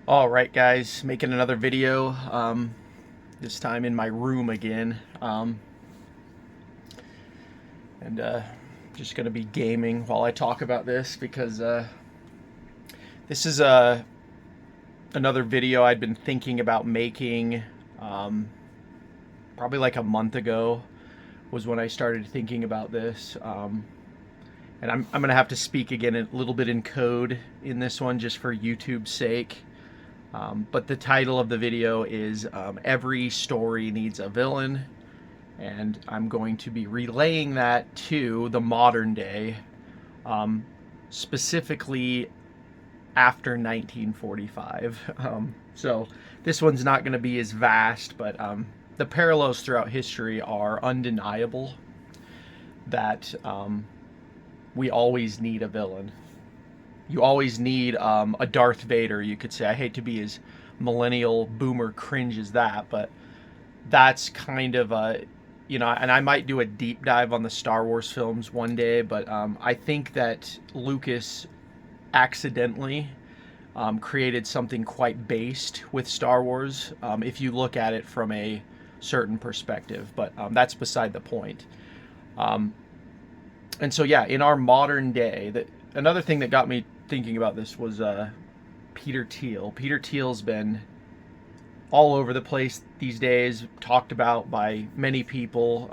All right, guys, making another video. This time in my room again, and just gonna be gaming while I talk about this because this is another video I'd been thinking about making. Probably like a month ago was when I started thinking about this. And I'm gonna have to speak again a little bit in code in this one just for YouTube's sake. But the title of the video is Every Story Needs a Villain, and I'm going to be relaying that to the modern day, specifically after 1945. So this one's not going to be as vast, but the parallels throughout history are undeniable that we always need a villain. You always need a Darth Vader, you could say. I hate to be as millennial boomer cringe as that, but that's kind of a, and I might do a deep dive on the Star Wars films one day, but I think that Lucas accidentally created something quite based with Star Wars, if you look at it from a certain perspective, but that's beside the point. And so, yeah, in our modern day, another thing that got me thinking about this was Peter Thiel. Peter Thiel's been all over the place these days, talked about by many people,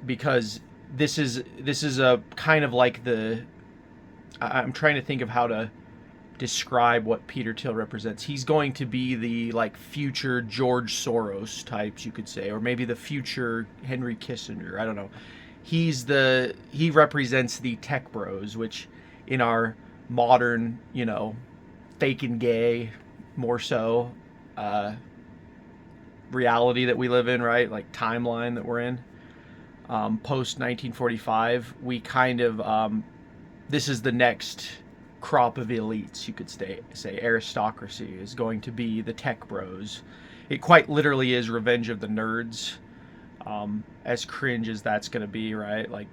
because this is a kind of like I'm trying to think of how to describe what Peter Thiel represents. He's going to be the like future George Soros types, you could say, or maybe the future Henry Kissinger. I don't know. He represents the tech bros, which in our modern, fake and gay, more so, reality that we live in, right? Like timeline that we're in, post 1945, we kind of, this is the next crop of elites, you could say. Aristocracy is going to be the tech bros. It quite literally is Revenge of the Nerds. As cringe as that's going to be, right? Like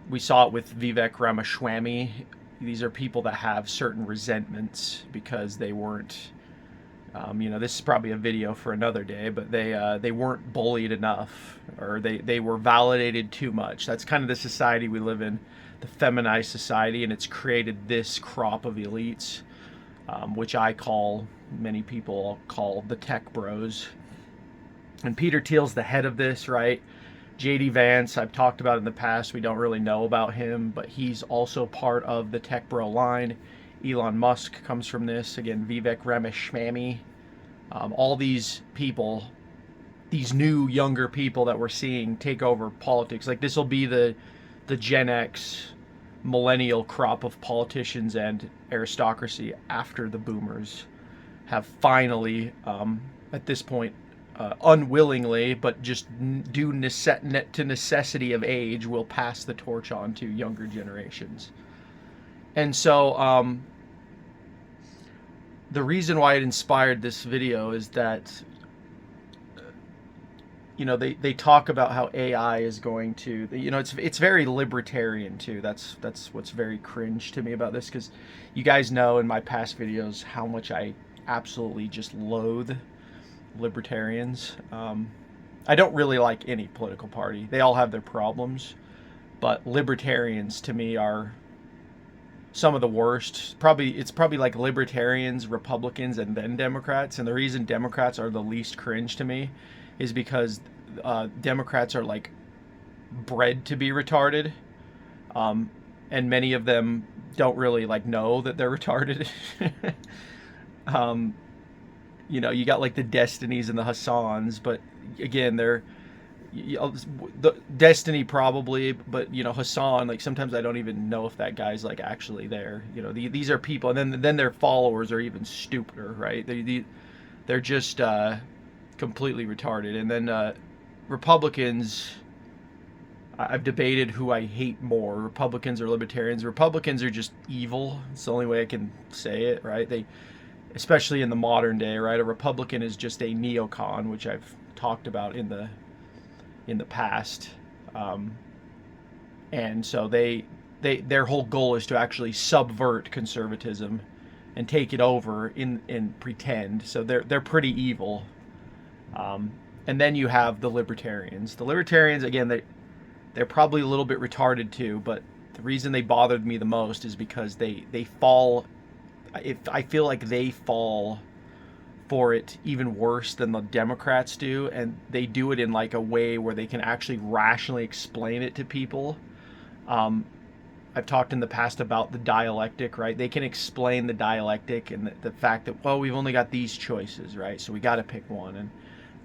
we saw it with Vivek Ramaswamy. These are people that have certain resentments because they weren't, this is probably a video for another day, but they weren't bullied enough, or they were validated too much. That's kind of the society we live in, the feminized society, and it's created this crop of elites, which many people call the tech bros. And Peter Thiel's the head of this, right? J.D. Vance, I've talked about in the past. We don't really know about him, but he's also part of the tech bro line. Elon Musk comes from this. Again, Vivek Ramaswamy. All these people, these new, younger people that we're seeing take over politics. Like, this will be the Gen X millennial crop of politicians and aristocracy after the boomers have finally, at this point, unwillingly, but just due to necessity of age, will pass the torch on to younger generations. And so the reason why it inspired this video is that they talk about how AI is going to, it's very libertarian too. That's what's very cringe to me about this, because you guys know in my past videos how much I absolutely just loathe libertarians. I don't really like any political party. They all have their problems, but libertarians to me are some of the worst. It's probably like libertarians, Republicans, and then Democrats. And the reason Democrats are the least cringe to me is because Democrats are like bred to be retarded, and many of them don't really like know that they're retarded. You got like the Destinys and the Hassans, but again, they're the Destiny probably, but Hassan, like sometimes I don't even know if that guy's like actually there. These are people, and then their followers are even stupider, right? They're just completely retarded. And then Republicans, I've debated who I hate more, Republicans or Libertarians. Republicans are just evil. It's the only way I can say it, right? Especially in the modern day, right? A Republican is just a neocon, which I've talked about in the past, and so their whole goal is to actually subvert conservatism and take it over and pretend. So they're pretty evil. And then you have the libertarians. The libertarians, again, they're probably a little bit retarded too, but the reason they bothered me the most is because they fall. I feel like they fall for it even worse than the Democrats do, and they do it in like a way where they can actually rationally explain it to people. I've talked in the past about the dialectic, right? They can explain the dialectic and the fact that, well, we've only got these choices, right? So we got to pick one.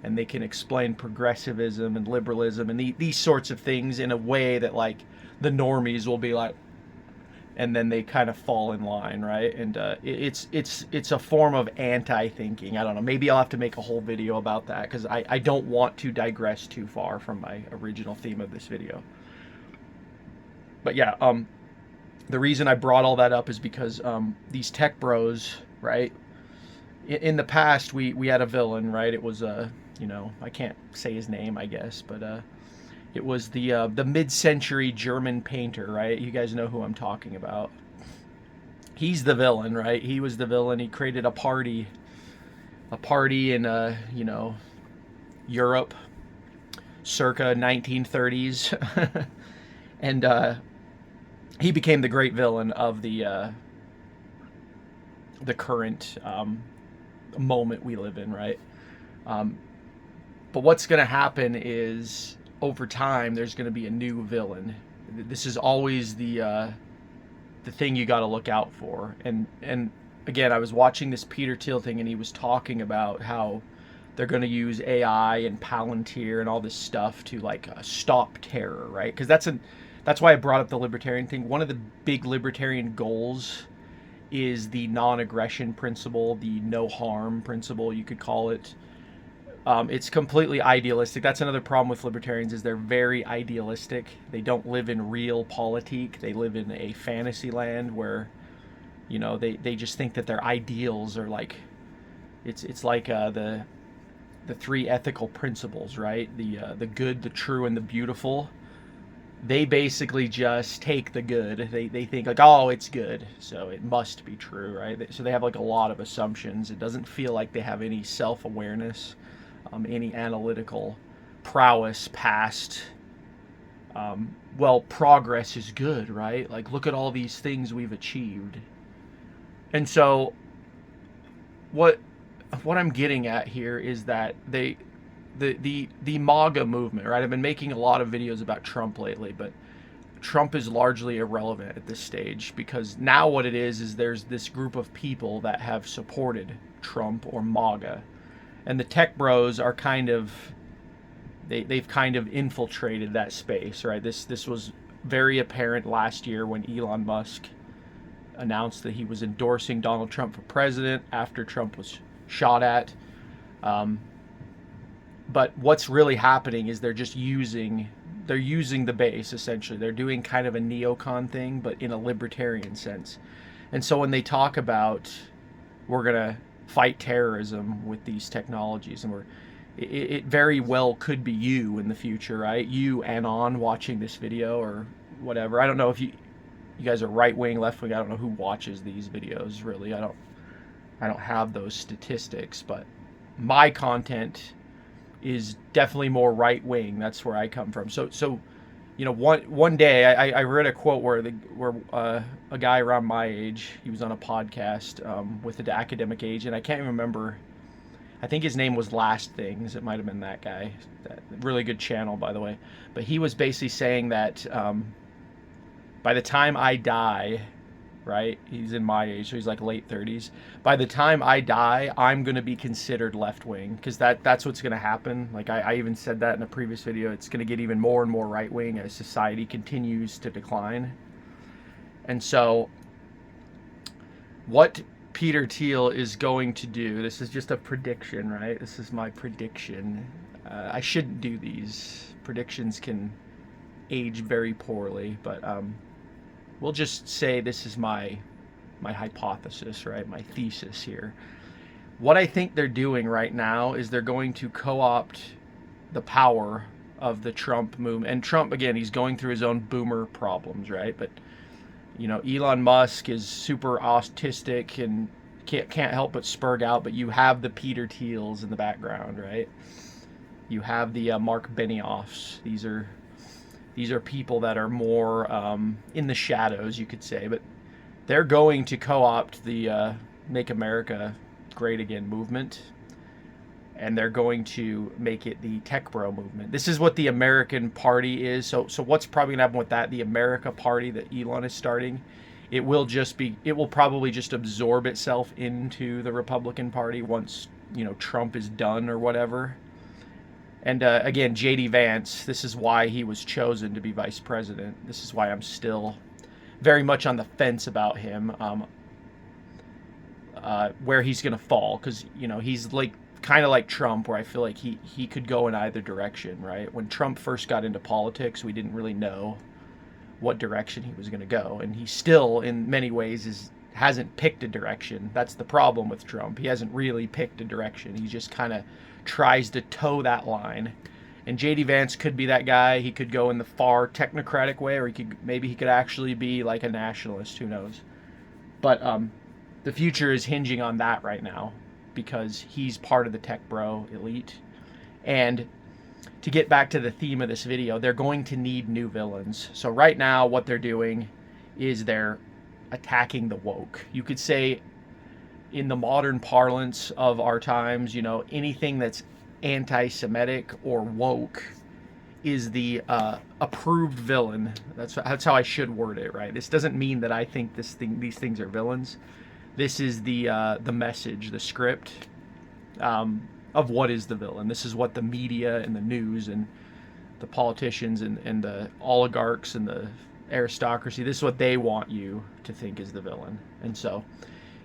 And they can explain progressivism and liberalism and these sorts of things in a way that like the normies will be like, and then they kind of fall in line, right? And it's a form of anti-thinking. I don't know. Maybe I'll have to make a whole video about that because I don't want to digress too far from my original theme of this video. But yeah, the reason I brought all that up is because these tech bros, right? In the past, we had a villain, right? It was I can't say his name, I guess, but it was the mid-century German painter, right? You guys know who I'm talking about. He's the villain, right? He was the villain. He created a party in Europe, circa 1930s, and he became the great villain of the current moment we live in, right? But what's going to happen is over time there's going to be a new villain. This is always the thing you got to look out for. And again, I was watching this Peter Thiel thing, and he was talking about how they're going to use AI and Palantir and all this stuff to like stop terror, right? Because that's why I brought up the libertarian thing. One of the big libertarian goals is the non-aggression principle, the no harm principle, you could call it. It's completely idealistic. That's another problem with libertarians, is they're very idealistic. They don't live in real politique. They live in a fantasy land where, they just think that their ideals are like, it's like the three ethical principles, right? The good, the true, and the beautiful. They basically just take the good. They think like, oh, it's good, so it must be true, right? So they have like a lot of assumptions. It doesn't feel like they have any self-awareness, any analytical prowess past, progress is good, right? Like, look at all these things we've achieved. And so what I'm getting at here is that the MAGA movement, right? I've been making a lot of videos about Trump lately, but Trump is largely irrelevant at this stage, because now what it is there's this group of people that have supported Trump or MAGA, and the tech bros are kind of, they've kind of infiltrated that space, right? This was very apparent last year when Elon Musk announced that he was endorsing Donald Trump for president after Trump was shot at. But what's really happening is they're using the base, essentially. They're doing kind of a neocon thing, but in a libertarian sense. And so when they talk about, we're going to fight terrorism with these technologies, and it very well could be you in the future, right? You, Anon, watching this video or whatever. I don't know if you guys are right-wing, left-wing. I don't know who watches these videos, really. I don't have those statistics, but my content is definitely more right-wing. That's where I come from. So one day I read a quote where a guy around my age, he was on a podcast with the academic age, and I can't even remember. I think his name was Last Things. It might have been that guy. Really good channel, by the way. But he was basically saying that by the time I die, right? He's in my age, so he's like late 30s. By the time I die, I'm going to be considered left-wing, because that's what's going to happen. Like I even said that in a previous video. It's going to get even more and more right-wing as society continues to decline. And so what Peter Thiel is going to do, this is just a prediction, right? This is my prediction. I shouldn't do these. Predictions can age very poorly, but we'll just say this is my hypothesis, right? My thesis here. What I think they're doing right now is they're going to co-opt the power of the Trump movement. And Trump, again, he's going through his own boomer problems, right? But Elon Musk is super autistic, and can't help but spurg out. But you have the Peter Thiels in the background, right? You have the Mark Benioffs. These are people that are more in the shadows, you could say, but they're going to co-opt the Make America Great Again movement, and they're going to make it the tech bro movement. This is what the American Party is. So what's probably gonna happen with that? The America Party that Elon is starting, it will probably just absorb itself into the Republican Party once, you know, Trump is done or whatever. And again, J.D. Vance, this is why he was chosen to be vice president. This is why I'm still very much on the fence about him, where he's going to fall. Because, you know, he's like kind of like Trump, where I feel like he could go in either direction, right? When Trump first got into politics, we didn't really know what direction he was going to go. And he still, in many ways, hasn't picked a direction. That's the problem with Trump. He hasn't really picked a direction. He just kind of tries to toe that line. And J.D. Vance could be that guy. He could go in the far technocratic way, or maybe he could actually be like a nationalist. Who knows? But the future is hinging on that right now, because he's part of the tech bro elite. And to get back to the theme of this video, they're going to need new villains. So right now what they're doing is they're attacking the woke. You could say, in the modern parlance of our times, you know, anything that's anti-Semitic or woke is the approved villain. That's how I should word it, right? This doesn't mean that I think these things are villains. This is the message, the script of what is the villain. This is what the media and the news and the politicians and the oligarchs and the aristocracy, this is what they want you to think is the villain. And so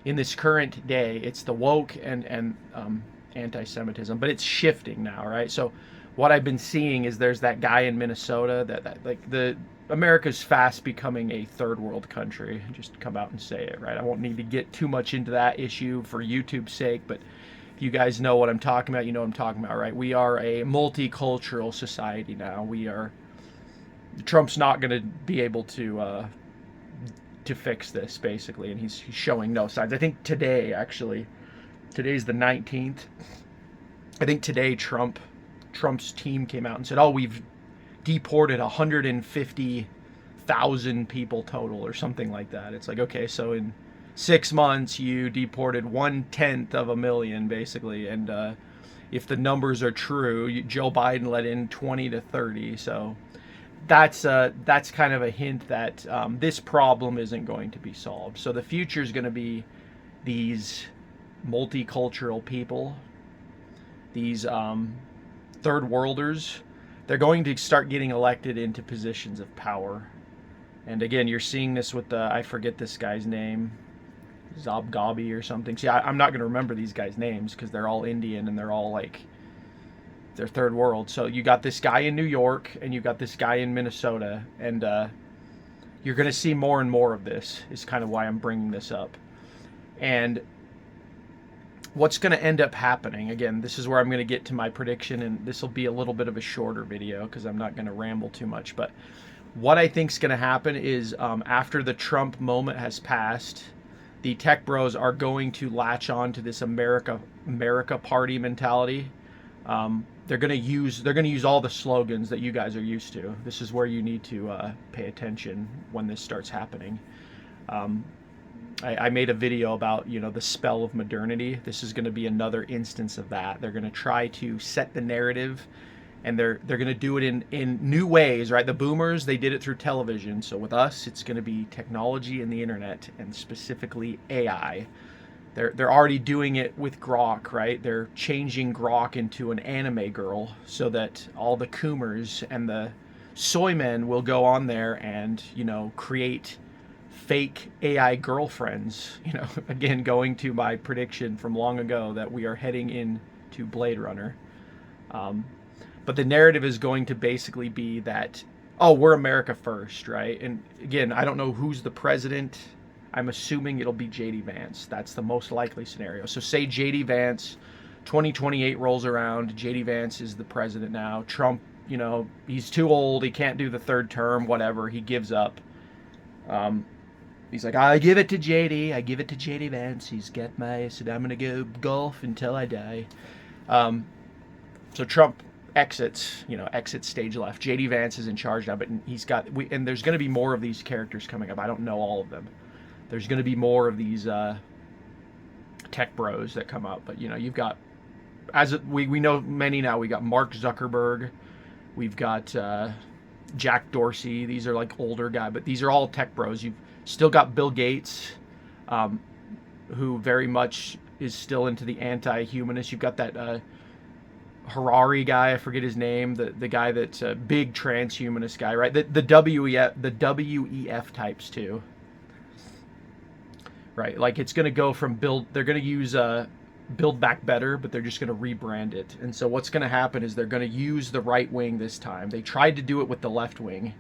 in this current day, it's the woke and anti-Semitism, but it's shifting now, right? So what I've been seeing is there's that guy in Minnesota that like America's fast becoming a third world country. Just come out and say it, right? I won't need to get too much into that issue for YouTube's sake, but if you guys know what I'm talking about, you know what I'm talking about, right? We are a multicultural society now. Trump's not going to be able to fix this, basically, and he's showing no signs. I think today, actually, today's the 19th. I think today Trump's team came out and said, "Oh, we've deported 150,000 people total," or something like that. It's like, okay, so in 6 months you deported 1/10 of a million, basically, and if the numbers are true, Joe Biden let in 20 to 30. So that's kind of a hint that this problem isn't going to be solved. So the future is going to be these multicultural people, these third worlders. They're going to start getting elected into positions of power. And again, you're seeing this with I forget this guy's name, Zabgabi or something. See, I'm not going to remember these guys' names because they're all Indian and they're all like, they're third world. So you got this guy in New York and you got this guy in Minnesota, and you're going to see more and more of this, is kind of why I'm bringing this up. And what's going to end up happening, again, this is where I'm going to get to my prediction, and this will be a little bit of a shorter video because I'm not going to ramble too much. But what I think is going to happen is after the Trump moment has passed, the tech bros are going to latch on to this America Party mentality. They're going to use all the slogans that you guys are used to. This is where you need to pay attention when this starts happening. I made a video about, you know, the spell of modernity. This is going to be another instance of that. They're going to try to set the narrative, and they're going to do it in new ways, right? The boomers, they did it through television. So with us, it's going to be technology and the internet, and specifically AI. They're already doing it with Grok, right? They're changing Grok into an anime girl so that all the coomers and the soy men will go on there and, you know, create fake AI girlfriends. You know, again, going to my prediction from long ago that we are heading into Blade Runner. But the narrative is going to basically be that, oh, we're America first, right? And again, I don't know who's the president. I'm assuming it'll be J.D. Vance. That's the most likely scenario. So say J.D. Vance, 2028 rolls around, J.D. Vance is the president now. Trump, you know, he's too old, he can't do the third term, whatever, he gives up. He's like, I give it to JD. I give it to JD Vance. He's got my. Said I'm gonna go golf until I die. So Trump exits. Exits stage left. JD Vance is in charge now, but he's got. And there's gonna be more of these characters coming up. I don't know all of them. There's gonna be more of these tech bros that come up. But you've got, we know many now. We got Mark Zuckerberg. We've got Jack Dorsey. These are like older guy, but these are all tech bros. You've still got Bill Gates, who very much is still into the anti-humanist. You've got that Harari guy, I forget his name, the guy that's a big transhumanist guy, right? The WEF types too, right? Like it's gonna go from they're gonna use Build Back Better, but they're just gonna rebrand it. And so what's gonna happen is they're gonna use the right wing this time. They tried to do it with the left wing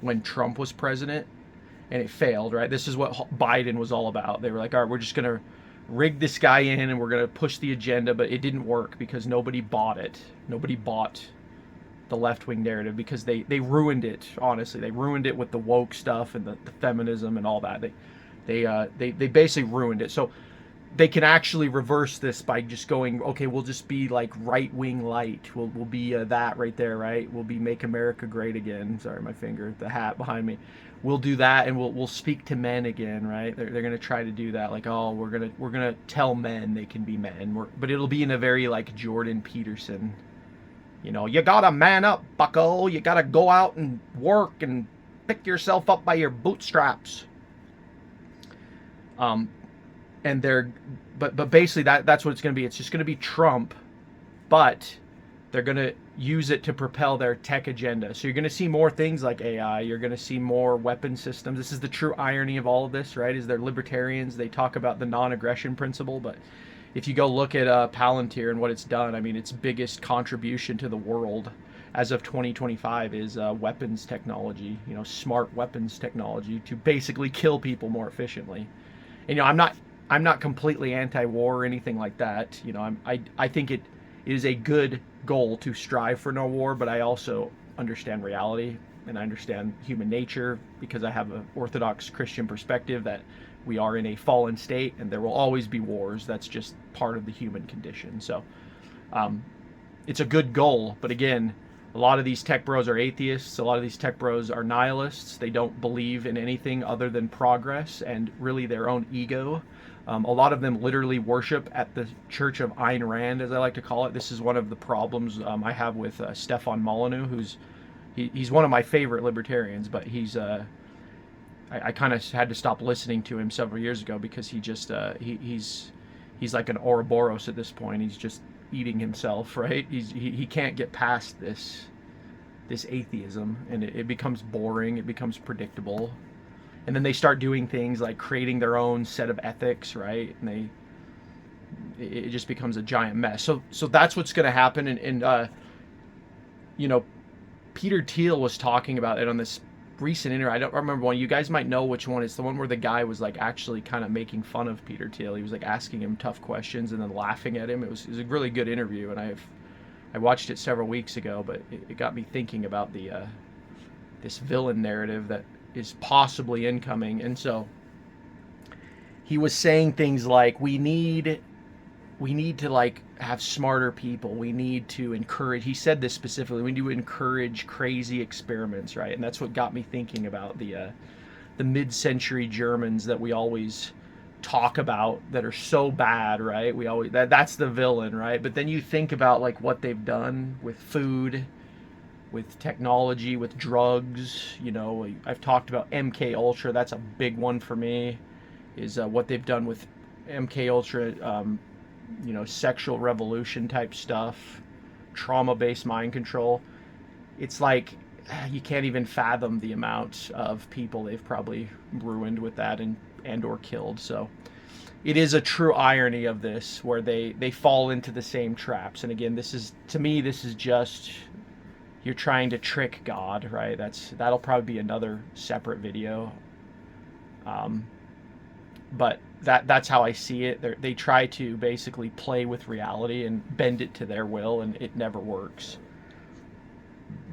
when Trump was president, and it failed, right? This is what Biden was all about. They were like, all right, we're just going to rig this guy in and we're going to push the agenda, but it didn't work because nobody bought it. Nobody bought the left-wing narrative because they ruined it, honestly. They ruined it with the woke stuff and the feminism and all that. They basically ruined it. So they can actually reverse this by just going, okay, we'll just be like right-wing light. We'll be that right there, right? We'll be Make America Great Again. Sorry, my finger, the hat behind me. We'll do that, and we'll speak to men again, right? They're going to try to do that, like, oh, we're gonna tell men they can be men, but it'll be in a very like Jordan Peterson, you gotta man up, bucko. You gotta go out and work and pick yourself up by your bootstraps. And but basically that's what it's going to be. It's just going to be Trump, but they're going to use it to propel their tech agenda. So you're going to see more things like AI. You're going to see more weapon systems. This is the true irony of all of this, right? Is they're libertarians. They talk about the non-aggression principle, but if you go look at Palantir and what it's done, I mean, its biggest contribution to the world as of 2025 is weapons technology, smart weapons technology to basically kill people more efficiently. And I'm not completely anti-war or anything like that. I think it is a good goal to strive for no war, but I also understand reality and I understand human nature because I have an Orthodox Christian perspective that we are in a fallen state and there will always be wars. That's just part of the human condition. So it's a good goal, but again, a lot of these tech bros are atheists. A lot of these tech bros are nihilists. They don't believe in anything other than progress and really their own ego. A lot of them literally worship at the Church of Ayn Rand, as I like to call it. This is one of the problems I have with Stefan Molyneux, he's one of my favorite libertarians, but I kind of had to stop listening to him several years ago because he just he's like an Ouroboros at this point. He's just eating himself, right? He can't get past this atheism, and it becomes boring. It becomes predictable. And then they start doing things like creating their own set of ethics, right? And it just becomes a giant mess. So that's what's going to happen. And Peter Thiel was talking about it on this recent interview. I don't remember one. You guys might know which one. It's the one where the guy was like actually kind of making fun of Peter Thiel. He was like asking him tough questions and then laughing at him. It was a really good interview, and I watched it several weeks ago, but it got me thinking about this villain narrative that is possibly incoming. And so he was saying things like we need to like have smarter people. We need to encourage, he said this specifically, we need to encourage crazy experiments, right? And that's what got me thinking about the mid-century Germans that we always talk about that are so bad, right? We always that's the villain, right? But then you think about like what they've done with food, with technology, with drugs. I've talked about MK Ultra. That's a big one for me, is what they've done with MK Ultra, sexual revolution type stuff, trauma-based mind control. It's like you can't even fathom the amount of people they've probably ruined with that and or killed. So it is a true irony of this, where they fall into the same traps. And again, to me, this is just, you're trying to trick God, right? That'll probably be another separate video. But that's how I see it. They try to basically play with reality and bend it to their will, and it never works.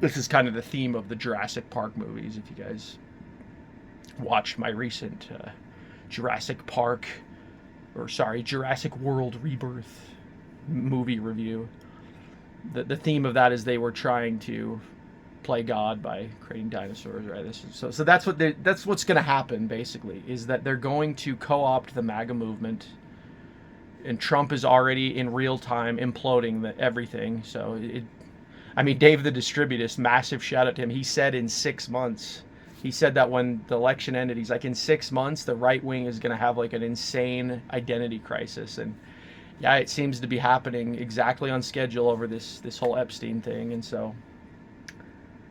This is kind of the theme of the Jurassic Park movies, if you guys watched my recent Jurassic World Rebirth movie review. The theme of that is they were trying to play God by creating dinosaurs, right? So that's what's going to happen basically, is that they're going to co-opt the MAGA movement, and Trump is already in real time imploding everything. So I mean, Dave the Distributist, massive shout out to him. He said in 6 months, he said that when the election ended, he's like, in 6 months, the right wing is going to have like an insane identity crisis. And yeah, it seems to be happening exactly on schedule over this whole Epstein thing. And so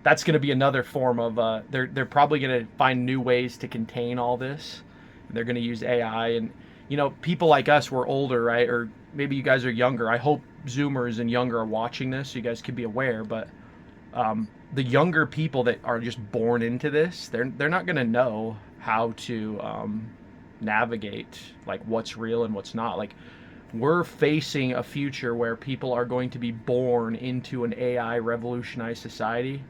that's going to be another form of, they're probably going to find new ways to contain all this. They're going to use AI. And, you know, people like us, we're older, right? Or maybe you guys are younger. I hope Zoomers and younger are watching this so you guys can be aware. But the younger people that are just born into this, they're not going to know how to navigate like what's real and what's not. Like, we're facing a future where people are going to be born into an AI revolutionized society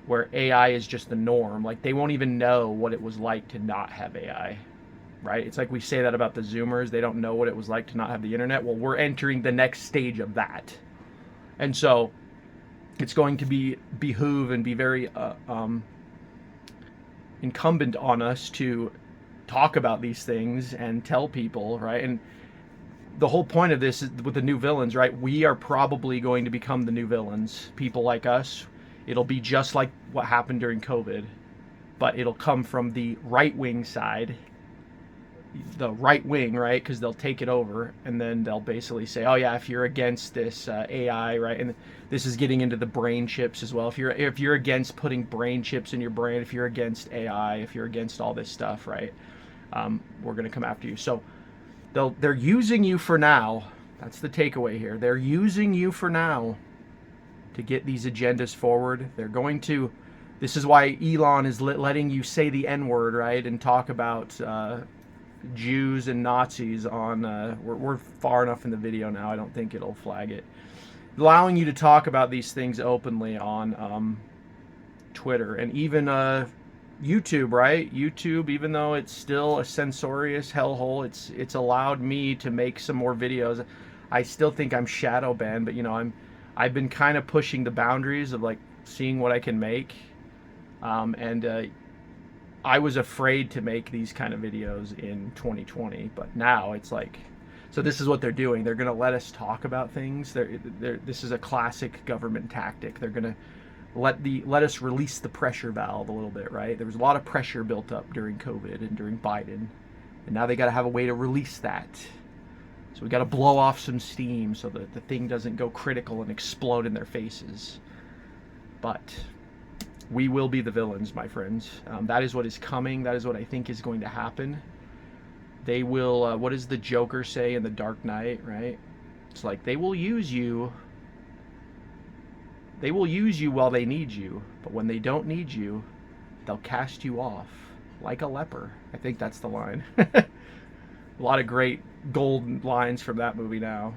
where AI is just the norm. Like, they won't even know what it was like to not have AI, right? It's like we say that about the Zoomers. They don't know what it was like to not have the internet. Well, we're entering the next stage of that. And so it's going to behoove and be very incumbent on us to talk about these things and tell people, right? And the whole point of this is with the new villains, right? We are probably going to become the new villains. People like us, it'll be just like what happened during COVID, but it'll come from the right-wing side. The right wing, right? Because they'll take it over, and then they'll basically say, oh yeah, if you're against this AI, right? And this is getting into the brain chips as well. If you're against putting brain chips in your brain, if you're against AI, if you're against all this stuff, right? We're going to come after you. So they're using you for now. That's the takeaway here. They're using you for now to get these agendas forward. They're going to. This is why Elon is letting you say the N-word, right? And talk about Jews and Nazis on we're far enough in the video now, I don't think it'll flag it, allowing you to talk about these things openly on Twitter and even YouTube, right? YouTube, even though it's still a censorious hellhole, it's allowed me to make some more videos. I still think I'm shadow banned, but you know, I've been kind of pushing the boundaries of like seeing what I can make, and I was afraid to make these kind of videos in 2020, but now it's like, so this is what they're doing. They're going to let us talk about things. This is a classic government tactic. They're going to let us release the pressure valve a little bit, right? There was a lot of pressure built up during COVID and during Biden, and now they got to have a way to release that. So we got to blow off some steam so that the thing doesn't go critical and explode in their faces. But we will be the villains, my friends. That is what is coming. That is what I think is going to happen. They will, what does the Joker say in The Dark Knight, right? It's like, they will use you. They will use you while they need you. But when they don't need you, they'll cast you off like a leper. I think that's the line. A lot of great gold lines from that movie now.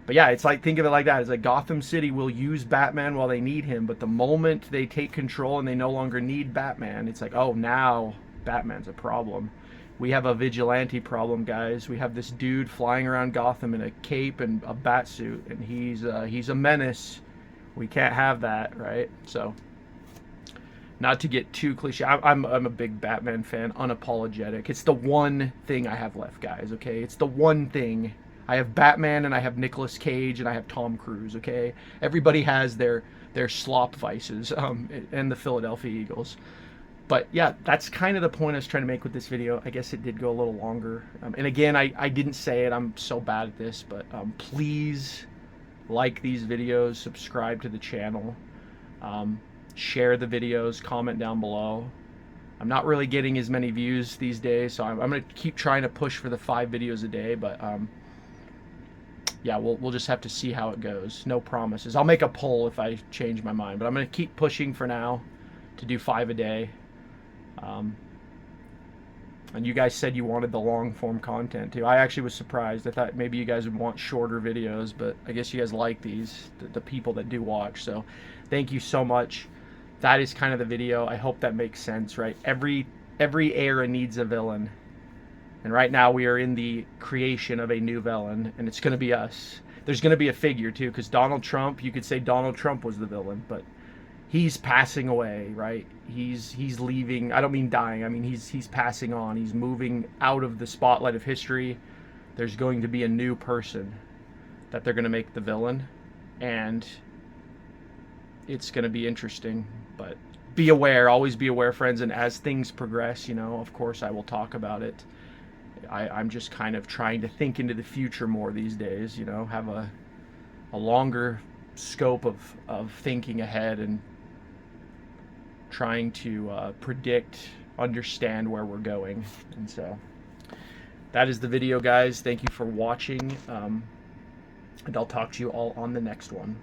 But yeah, it's like, think of it like that. It's like Gotham City will use Batman while they need him, but the moment they take control and they no longer need Batman, it's like, oh, now Batman's a problem. We have a vigilante problem, guys. We have this dude flying around Gotham in a cape and a bat suit, and he's a menace. We can't have that, right? So, not to get too cliche, I'm a big Batman fan, unapologetic. It's the one thing I have left, guys, okay? It's the one thing. I have Batman, and I have Nicolas Cage, and I have Tom Cruise, okay? Everybody has their slop vices, and the Philadelphia Eagles. But yeah, that's kind of the point I was trying to make with this video. I guess it did go a little longer. And again, I didn't say it. I'm so bad at this. But please like these videos, subscribe to the channel, share the videos, comment down below. I'm not really getting as many views these days, so I'm going to keep trying to push for the 5 videos a day. But yeah, we'll just have to see how it goes. No promises. I'll make a poll if I change my mind. But I'm going to keep pushing for now to do 5 a day. And you guys said you wanted the long form content too. I actually was surprised. I thought maybe you guys would want shorter videos, but I guess you guys like these, the people that do watch. So thank you so much. That is kind of the video. I hope that makes sense, right? Every every era needs a villain. And right now we are in the creation of a new villain, and it's going to be us. There's going to be a figure too, because Donald Trump, you could say Donald Trump was the villain, but he's passing away, right? He's leaving. I don't mean dying. I mean he's passing on. He's moving out of the spotlight of history. There's going to be a new person that they're going to make the villain, and it's going to be interesting. But be aware, always be aware, friends, and as things progress, you know, of course I will talk about it. I'm just kind of trying to think into the future more these days, you know, have a longer scope of thinking ahead and trying to predict, understand where we're going. And so that is the video, guys. Thank you for watching, and I'll talk to you all on the next one.